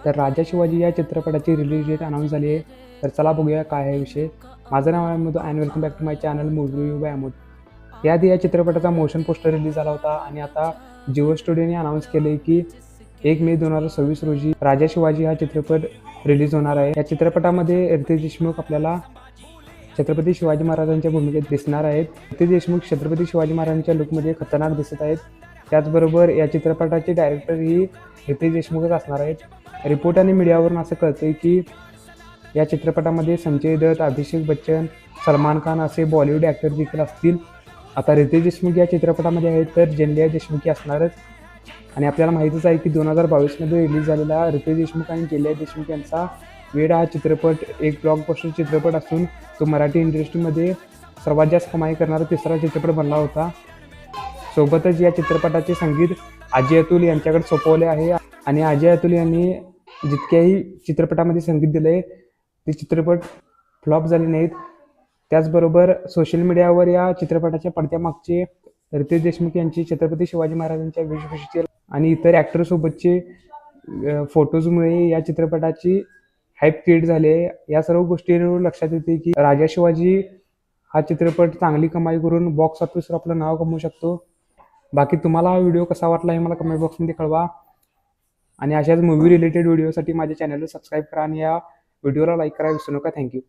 तर राजा शिवाजी या चित्रपटाची रिलीज डेट अनाऊन्स झाली आहे. तर चला बघूया काय आहे विषय. माझं नाव आहे Madhu and welcome back to my channel movie review by Amod. याआधी या चित्रपटाचा मोशन पोस्टर रिलीज झाला होता आणि आता जिओ स्टुडिओने अनाऊन्स केले की 1 मे 2026 रोजी राजा शिवाजी हा चित्रपट रिलीज होणार आहे. या चित्रपटामध्ये रितेश देशमुख आपल्याला छत्रपती शिवाजी महाराजांच्या भूमिकेत दिसणार आहेत. रितेश देशमुख छत्रपती शिवाजी महाराजांच्या लुकमध्ये खतरनाक दिसत आहेत. त्याचबरोबर या चित्रपटाचे डायरेक्टर ही रितेश देशमुखच असणार आहेत. रिपोर्ट आणि मीडियावरून असं कळतंय की या चित्रपटामध्ये संजय दत्त, अभिषेक बच्चन, सलमान खान असे बॉलिवूड ॲक्टर देखील असतील. आता रितेश देशमुख या चित्रपटामध्ये आहेत तर जेनेलिया देशमुखी असणारच. आणि आपल्याला माहितीच आहे की 2022मध्ये रिलीज झालेला रितेश देशमुख आणि जेनेलिया देशमुख यांचा वेड हा चित्रपट एक ब्लॉकबस्टर चित्रपट असून तो मराठी इंडस्ट्रीमध्ये सर्वात जास्त कमाई करणारा तिसरा चित्रपट बनला होता. सोबतच या चित्रपटाचे संगीत अजय अतुल यांच्याकडे सोपवले आहे आणि अजय अतुल यांनी जितक्याही चित्रपटामध्ये संगीत दिले ते चित्रपट फ्लॉप झाले नाहीत. त्याचबरोबर सोशल मीडियावर या चित्रपटाच्या पडद्यामागचे रितेश देशमुख यांची छत्रपती शिवाजी महाराजांच्या वेशभूषेचे आणि इतर ॲक्टरसोबतचे फोटोजमुळे या चित्रपटाची हाईप क्रिएट झाली आहे. या सर्व गोष्टींवर लक्षात येते की राजा शिवाजी हा चित्रपट चांगली कमाई करून बॉक्स ऑफिसवर आपलं नाव कमवू शकतो. बाकी तुम्हाला हा व्हिडिओ कसा वाटला हे मला कमेंट बॉक्समध्ये कळवा आणि अशाच मूवी रिलेटेड व्हिडिओसाठी माझ्या चॅनलला सबस्क्राईब करा आणि या व्हिडिओला लाईक करायला विसरू नका. थँक्यू.